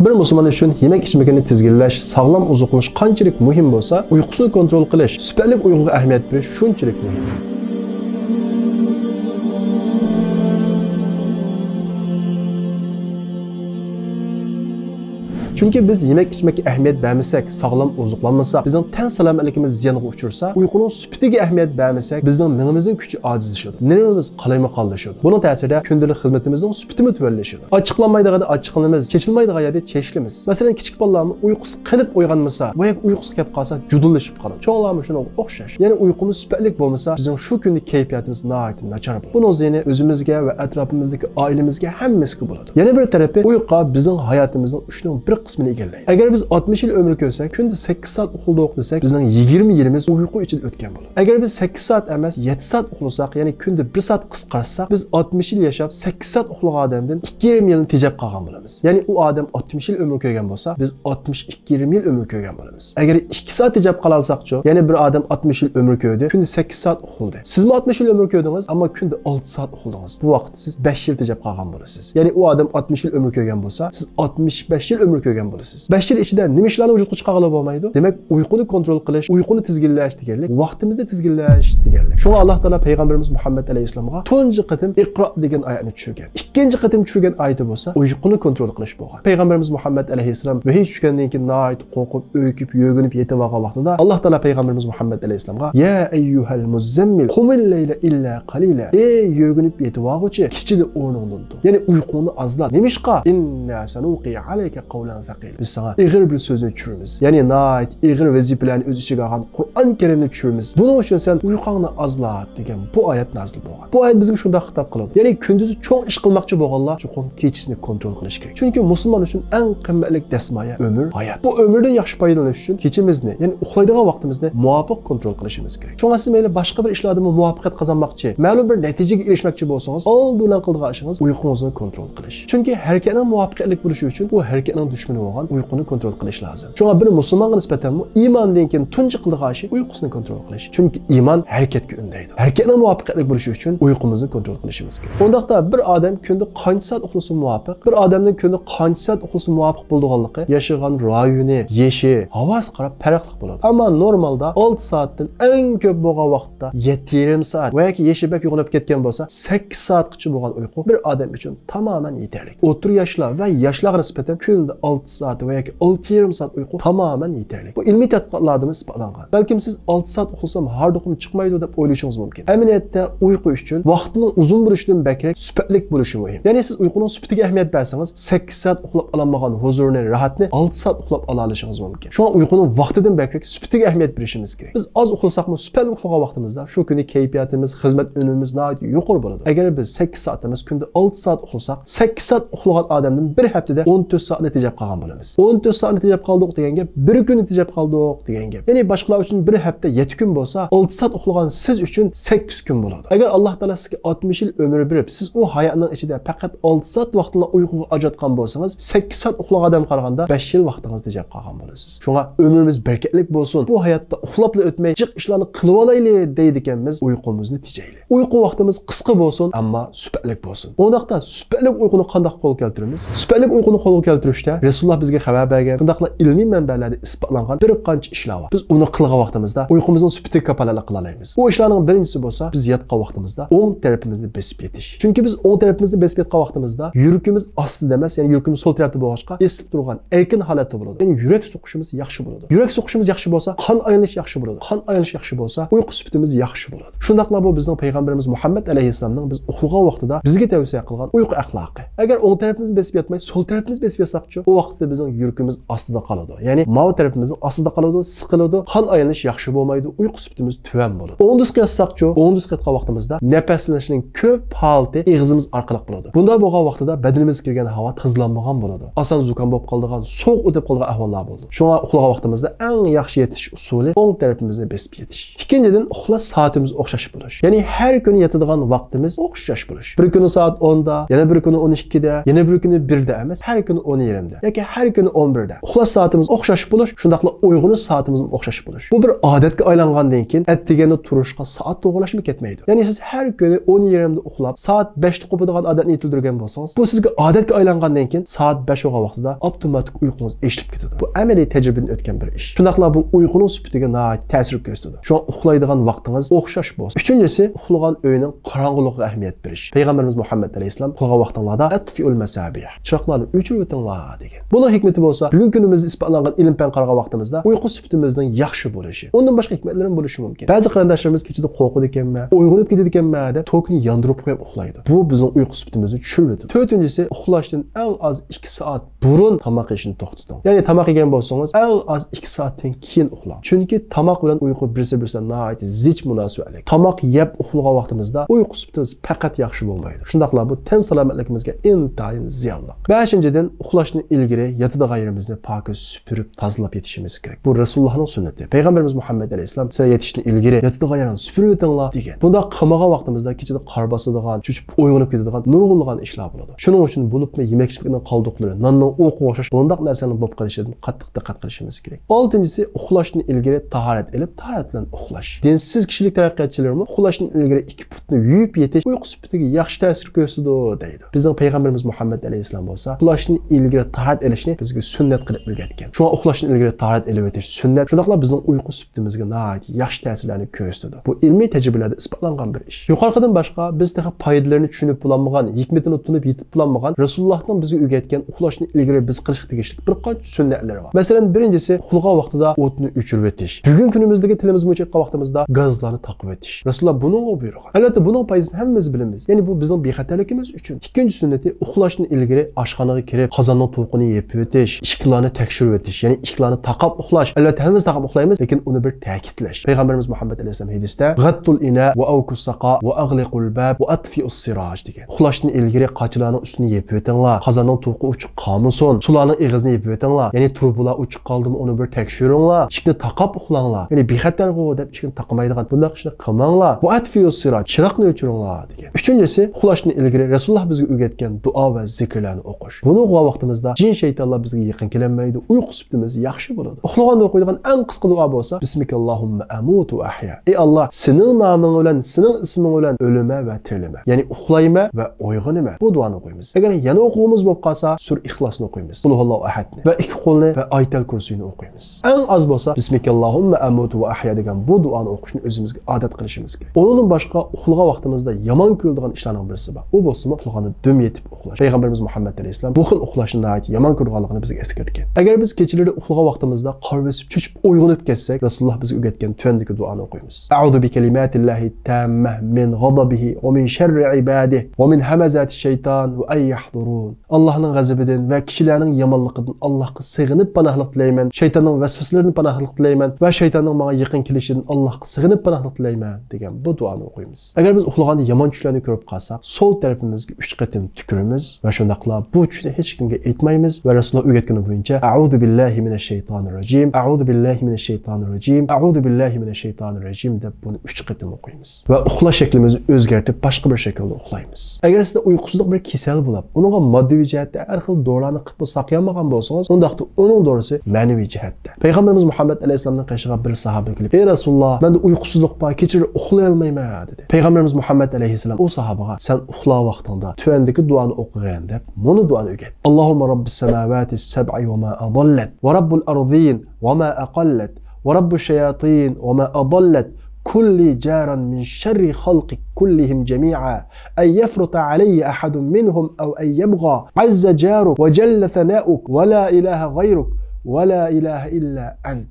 Bir musulmon uchun yemek ichmakni tizginlash, sog'lom oziqlanish qanchalik muhim bo'lsa, uyqusini kontrol qilish, sifatli uyquga ahamiyat berish shunchalik muhim. Chunki biz yemek içmekka ahamiyat bermasak, sog'lom oziqlanmasak, bizning tan salomatligimiz ziyonga uchursa, uyquning sifatiga ahamiyat bermasak, bizning mingimizning kuchi ojizlashadi. Nerimiz qalaymaqonlashadi. Buning ta'sirida kundalik xizmatimizning sifati tuvanlashadi. Ochiqlanmaydiganda ochiqlanamiz, chechilmaydiganda chechilamiz. Masalan, kichik bolalarning uyqusi qilib uyg'onmasa, voy uyqusi kelib qolsa, judulashib qoladi. Cho'nglarmi shunga o'xshash. Ya'ni uyqumuz sifatli bo'lmasa, bizning shu kunlik kayfiyatimiz nihoyatda nachar bo'ladi. Buning ziyoni o'zimizga va atrofimizdagi oilamizga hammasiga bo'ladi. Yana bir tarafi, uyqu bizning hayotimizning uchdan bir qismini egallaydi. Agar biz 60 yil umr ko'rsak, kunda 8 soat uxladik desak, bizning 20 yilimiz uyqu ichida o'tgan bo'ladi. Agar biz 8 soat emas, 7 soat uxlasak, ya'ni kunda 1 soat qisqartsak, biz 60 yil yashab 8 soat uxlagan odamdan 2,5 yilni tejab qolgan bo'lamiz. Ya'ni u odam 60 yil umr ko'rgan bo'lsa, biz 62,5 yil umr ko'rgan bo'lamiz. Agar 2 soat tejab qola olsakchi, ya'ni bir odam 60 yil umr ko'rdi, kunda 8 soat uxladi. Sizmi 60 yil umr ko'rdingiz, ammo kunda 6 soat uxladingiz. Bu vaqt siz 5 yil tejab qolgan bo'lasiz. Ya'ni u odam 60 yil umr ko'rgan bo'lsa, siz 65 yil umr ko'rgan bo'lasiz. 5 yil ichida nima ishlarni vujudga chiqarib bo'lmaydi? Demak, uyquni kontrol qilish, uyquni tizginlash deganlik, vaqtimizni tizginlash deganlik. Shunga Alloh taolo payg'ambarimiz Muhammad alayhisolamga tunji qatim Iqro degan oyatni tushirgan. Ikkinchi qatim tushirgan oyati bo'lsa, uyquni kontrol qilish bo'lgan. Payg'ambarimiz Muhammad alayhisolam vahiy tushgandan keyin nihoyat qo'rqib, o'kib, yo'ginib yetib olgan vaqtida Alloh taolo payg'ambarimiz Muhammad alayhisolamga: "Ya ayyuhal muzammil, qumil layla illa qalila." Ey yo'ginib yetib olg'uchi, kechida o'rningdan tur. Ya'ni uyquni azlat. Nemishqa? Inna sanuqi alayka qawlan thaqil. Biz sana ig'ir bir so'zni tushiramiz. Ya'ni nihoyat ig'ir vazifalarni o'z ichiga olgan Qur'on Karimni tushiramiz. Buning uchun sen uyqungni azlat degan bu oyat nozil bo'lgan. Bu oyat bizga shunday xitob qiladi. Ya'ni kunduzi cho'ng ish qilmoqchi bo'lganlar chuqur kechisini kontrol qilish kerak. Chunki musulmon uchun eng qimmatli dasmoya umr, hayot. Bu umrdan yaxshi foydalanish uchun kechimizni, ya'ni uxlaydigan vaqtimizni muvofiq kontrol qilishimiz kerak. Shunga siz mayli boshqa bir ishlarda muvaffaqiyat qozonmoqchi, ma'lum bir natijaga erishmoqchi bo'lsangiz, oldin bilan qiladigan ishingiz uyqungizni kontrol qilish. Chunki harakatning muvaffaqiyatli bo'lishi uchun bu harakatning dushmani bo'lgan uyquni kontrol qilish lozim. Shunga bir musulmonga nisbatan iymondan keyin tunji qiladigan ishi uyqusini kontrol qilish. Chunki iymon harakatga undaydi. Harakatning muvaffaqiyatli bo'lishi uchun uyqumuzni kontrol qilishimiz kerak. Undaqda bir odam kunda qancha soat uxlasa muvofiq, bir odamning kunda qancha soat uxlasa muvofiq bo'lganligi yashagan rayoni, yeshi, havosiga qarab farqli bo'ladi. Ammo normalda 6 soatdan eng ko'p bo'lgan vaqtda 7,5 soat va yoki yeshi bak uyg'onib ketgan bo'lsa 8 soatgacha bo'lgan uyqu bir odam uchun tamoman yetarli. O'tir yoshlar va yoshlarga nisbatan kunda 6 soat va yoki 6,5 soat uyqu tamoman yetarli. Bu ilmiy tadqiqotlarda isbotlangan. Balkim siz 6 soat uxlasam har do'qim chiqmaydi deb o'ylashingiz mumkin. Amaliyotda uyqu uchun vaqtning uzun bo'lishidan bakrak sifatli bo'lishi muhim. Ya'ni siz uyquning sifatiga ahamiyat bersangiz 8 soat uxlab ololmagan huzurni, rohatni 6 soat uxlab ola olishingiz mumkin. Shunga uyquning vaqtidan bakrak sifatiga ahamiyat berishimiz kerak. Biz oz uxlasakmi, sifatli uxlagan vaqtimizda shu kuni kayfiyatimiz, xizmat unumimiz nihoyat yuqori bo'ladi. Agar biz 8 soat emas, kunda 6 soat uxlasak, 8 soat uxlagan odamdan bir haftada 14 soatni tejab qolgan bo'lamiz. 14 soatni tejab qoldik degan gap, bir kun tejab qoldik degan gap. Ya'ni boshqalar uchun bir hafta 7 kun bo'lsa, 6 soat uxlagan siz uchun 8 kun bo'ladi. Agar Alloh taolo sizga 60 yil umr berib, siz u hayotning ichida faqat 6 soat vaqtni uyquga ajratgan bo'lsangiz, 8 soat uxlagan odam qaraganda 5 yil vaqtingizni tejab qolgan bo'lasiz. Shunga umrimiz barakatli bo'lsin. Bu hayotda uxlabla o'tmay, jiq ishlarni qilib olaylik deydi ekanmiz, uyqumizni tejaylik. Uyqu vaqtimiz qisqa bo'lsin, ammo sifatli bo'lsin. Undaqda sifatli uyquni qanday qo'lga keltiramiz? Sifatli uyquni qo'lga keltirishda Rasululloh bizga xabar bergan, shundaqla ilmiy manbalarda isbotlangan bir qancha ishlar bor. Biz uni qilgan vaqtimizda uyqumizning sifatiga kafolatlik qila olamiz. Bu ishlarning birinchisi bo'lsa, biz yotgan vaqtimizda o'ng tarafimizni besib yetish. Chunki biz o'ng tarafimizni besib yotgan vaqtimizda yuragimiz ostida emas, ya'ni yuragimiz so'l tarafda bo'lg'achqa esib turgan erkin holatda bo'ladi. Ya'ni yurak so'qishimiz yaxshi bo'ladi. Yurak so'qishimiz yaxshi bo'lsa, qon aylanish yaxshi bo'ladi. Qon aylanish yaxshi bo'lsa, uyqu sifatimiz yaxshi bo'ladi. Shundaqla bu bizning payg'ambarimiz Muhammad alayhisolamning biz uxlagan vaqtida bizga tavsiya qilgan uyqu axloqi. Agar o'ng tarafimiz besib yotmay, so'l tarafimiz besib yotsaqchi, u vaqtda bizning yuragimiz ostida qoladi. Ya'ni mav tarafimizning ostida qoladi, siqiladi, qon aylanish yaxshi bo'lmaydi, uyqu sifatimiz tuvan bo'ladi. O'ng disga yotsaqchi, o'ng disga yotgan vaqtimizda nafaslanishning ko'p holati og'zimiz orqali bo'ladi. Bunda bo'lgan vaqtida badanimizga kirgan havo tozlanmagan bo'ladi. Oson zukam bo'lib qoladigan, sovuq o'tib qolgan ahvollar bo'ladi. Shunga uxlagan vaqtimizda eng yaxshi yetish usuli o'ng tarafimizni besib yetish. Ikkinchidan, uxlash soatimiz o'xshash bo'lish. Ya'ni har kuni yotadigan vaqtimiz o'xshash bo'lish. Bir kuni soat 10 da, yana bir kuni 12 da, yana bir kuni 1 da emas, har kuni 10:30 da yoki Chunki har kuni 11 da uxlash soatimiz o'xshash bo'lish, shundaqla uyg'onish soatimiz o'xshash bo'lish. Bu bir odatga aylangandan keyin atdiganda turishga soat to'g'rilashib ketmaydi. Ya'ni siz har kuni 10:20 da uxlab, soat 5 da qopadigan odatni yetildirgan bo'lsangiz, bu sizga odatga aylangandan keyin soat 5 bo'lgan vaqtida avtomatik uyqungiz eshilib ketadi. Bu amaliy tajribadan o'tgan bir ish. Shundaqla bu uyquning sifatiga ta'sir ko'rsatadi. Shu uxlaydigan vaqtingiz o'xshash bo'lsin. Uchinchisi, uxlagan uyning qorong'uligiga ahamiyat berish. Payg'ambarimiz Muhammad alayhisalom uxlagan vaqtinglarda atfiul masabih, chiroqlarni o'chirib o'tinglar degan. Buning hikmati bo'lsa, bugungi kunimizda isbotlangan ilm-fan qaragan vaqtimizda uyqu sifatimizning yaxshi bo'lishi. Undan boshqa hikmatlar ham bo'lishi mumkin. Ba'zi qarindoshlarimiz kechada qo'rqadi ekanmi, uyg'onib ketadi ekanmi deb tokni yondirib qo'yib uxlaydi. Bu bizning uyqu sifatimizni tushirib o'tadi. To'rtinchisi, uxlashdan eng az 2 soat burun tomoq yeyishni to'xtating. Ya'ni tomoq yegan bo'lsangiz, eng az 2 soatdan keyin uxlang. Chunki tomoq bilan uyqu birisi-birisiga nihoyat zich munosabatli. Tomoq yeb uxlagan vaqtimizda uyqu sifatimiz faqat yaxshi bo'lmaydi. Shundaqla bu tan salomatligimizga intayin ziyonli. 5-dan uxlashdan ilgari yotadigan yerimizni pokiz supurib, tozalab yetishimiz kerak. Bu Rasulullohning sunnati. Payg'ambarimiz Muhammad alayhisalom sizlar yetishdan ilgari yotadigan yerni supurib o'tinglar degan. Bunda qilmagan vaqtimizda kechada qor bosadigan, cho'chib uyg'onib ketadigan nurg'unlagan ishlar bo'ladi. Shuning uchun bo'libmi yemak ichmakning qoldiqlari, nonning o'qi o'xshash bunday narsalarni bo'lib qolishidan qattiq diqqat qilishimiz kerak. 6-si uxlashdan ilgari tahorat ilib, tahorat bilan uxlash. Dinsiz kishilik taraqqiyotchilarimiz uxlashdan ilgari 2 putni yuvib yetish uyqu sifatiga yaxshi ta'sir ko'rsatadi deydi. Bizning payg'ambarimiz Muhammad alayhisalom bo'lsa, uxlashdan ilgari tahorat ilishni bizga sunnat qilib o'rgatgan. Shunga uxlashdan ilgari tahorat ilib o'tish sunnat. Shundaqla bizning uyqu sifatimizga nihoyat yaxshi ta'sirlarni ko'rsatadi. Bu ilmiy tajribalarda isbotlangan bir ish. Yuqoridan boshqa biz daha foydalarini tushunib bo'lmagan, hikmatini tunib yetib bo'lmagan Rasulullohning bizga o'rgatgan uxlashdan ilgari biz qilishga tegishli bir qancha sunnatlar bor. Masalan, birinchisi uxlagan vaqtida o'tni o'chirib o'tish. Bugun kunimizdagi tilimiz bo'yicha aytgan vaqtimizda gazlarni taqib o'tish. Rasululloh buni buyurgan. Albatta buning foydasini hammamiz bilamiz. Ya'ni bu bizning bexatarligimiz uchun. Ikkinchi sunnati uxlashdan ilgari oshxonaga kirib, qozonning tovuqini yeb o'tish, ishqlarni tekshirib o'tish, ya'ni ishqlarni taqab uxlash. Albatta hammamiz taqab uxlaymiz, lekin uni bir ta'kidlash. Payg'ambarimiz Muhammad alayhisalom hadisda ghattul ina va awkus saqa va aghliqul bab va atfi'us siraj degan. Uxlashdan ilgari qochilarning ustini yeb o'tinglar, qozonning tovuqi uchiq qolmasin, sularning ig'izini yeb o'tinglar. Ya'ni turbular uchiq qoldimi uni bir tekshiringlar, ishni taqab uxlanglar. Ya'ni bexatar deb ishni taqmaydigan bunday ishni qilmanglar. Va atfi'us siraj, chiroqni o'chiringlar degan. Uchinchisi, uxlashdan ilgari Rasululloh bizga o'rgatgan duo va zikrlarni o'qish. Buni o'qigan vaqtimizda jin shaytonlar bizga yaqin kelmaydi, uyqu sifatimiz yaxshi bo'ladi. Uxlaganda o'qiydigan eng qisqa duo bo'lsa, Bismikallahumma amutu va ahya. Ey Alloh, sening noming bilan, sening isming bilan o'lima va tirilma. Ya'ni uxlayma va uyg'onma. Bu duoni o'qiymiz. Agar yana o'quvimiz bo'lib qolsa, sur Ixlosni o'qiymiz. Qulhuvallohu ahadni va ikki qo'lni va Ayatul Kursiyni o'qiymiz. Eng az bo'lsa, Bismikallahumma amutu va ahya degan bu duoni o'qishni o'zimizga odat qilishimiz kerak. Undan boshqa uxlagan vaqtimizda yomon ko'riladigan ishlarning birisi bor. U bo'lsa, uxlaganda dum yetib uxlash. Payg'ambarimiz Muhammad alayhisalom bu xil uxlashni yomon ko'rganligini bizga eskartgan. Agar biz kechalari uxlagan vaqtimizda qarvesib cho'chib uyg'onib ketsak, Rasululloh bizga o'rgatgan tuandagi duoni o'qiymiz. A'udhu bi kalimatillahi tammah min ghadabihi va min sharri ibadihi va min hamazati shayton va ay yahdurun. Allohning g'azabidan va kishilarning yomonligidan Allohga sig'inib panohlik tilayman. Shaytonning vasvasalaridan panohlik tilayman va shaytonning menga yaqin kelishidan Allohga sig'inib panohlik tilayman degan bu duoni o'qiymiz. Agar biz uxlaganda yomon tushlarni ko'rib qolsak, sol tarafimizga 3 qatim tükürimiz va shundaqla bu tushni hech kimga aytmaymiz va Rasululloh o'rgatgani bo'yicha a'udhu billahi minash shaytonir rojim, a'udhu billahi minash shaytonir rojim, a'udhu billahi minash shaytonir rojim deb buni 3 qatim o'qiymiz. Va uxlash shaklimizni o'zgartirib boshqa bir shaklda uxlaymiz. Agar sizda uyqusizlik bir kasal bo'lib, uningga moddiy jihatda har xil dorilarni qilib saqlayolmagan bo'lsangiz, undaqda uning dorisi ma'naviy jihatda. Payg'ambarimiz Muhammad alayhisalomning qishig'a bir sahoba kelib, "Ey Rasululloh, menda uyqusizlik bor, kechira uxlay olmayman" dedi. Payg'ambarimiz Muhammad alayhisalom o sahobaga "Sen uxla vaqtida tuandagi duoni o'qigan" deb buni duoni o'rgat. Allohumma robbis samawati sab'i va ma adallat va robbul ardin va ma aqallat va robbush shayatin va ma adallat kulli jaran min sharri khalqik kullihim jami'a ay yafruta alayya ahadun minhum aw ay yabgha azza jaruk wa jalla thana'uk wa la ilaha ghayruk va la ilaha illa ant.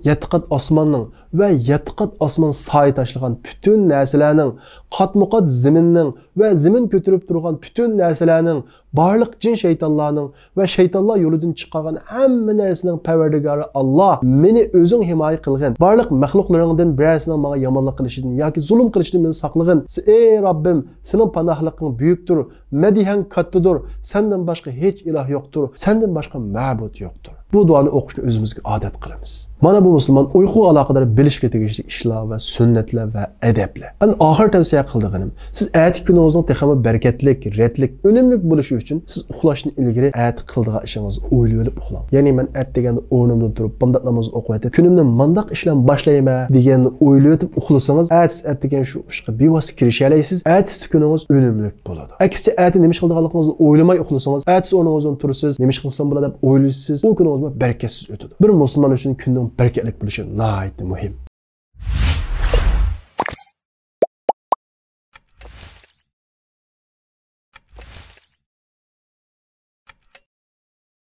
Yatqat osmonning va yatqat osmon soy tashlagan bütün narsalarning, qatmuqat zaminning va zamin ko'tarib turgan bütün narsalarning, barliq jin shaytonlarning va shaytonlar yo'lidan chiqqan hamma narsaning parvardigori Alloh meni o'zing himoya qilgin. Barliq maxluqlaringdan birasining menga yomonlik qilishidan yoki zulm qilishidan meni saqlagin. Ey Robbim, sening panohliging buyukdir, madihan kattadir. Sendan boshqa hech iloh yo'qdir. Sendan boshqa ma'bud yo'qdir. bu duani o'qishni o'zimizga odat qilamiz. Mana bu musulmon uyqu aloqador bilishga tegishli ishlar va sunnatlar va adablar. Ana oxir tavsiya qildiganim, siz ayet kuningizning texmi bereketlik, retlik, unumli bo'lishi uchun siz uxlashni ilgari ayet qildigan ishingizni o'ylab olib uxlang. Ya'ni men ayet deganda o'rnimdan turib, bunday namoz o'qiyotib, kunimni mandaq ishlan boshlayman deganni o'ylab etib uxlasangiz, ayet degan shu ishga bevosita kirisha olasiz. Ayet kuningiz unumli bo'ladi. Aksicha ayet nima qildiganligingizni o'ylamay uxlasangiz, ayet o'rningizdan tursiz, nima qilsam bo'ladi deb o'ylaysiz, u kuningiz berakatsiz o'tadi. Bir musulmon uchun kunning bereketlik bo'lishi nihoyatda muhim.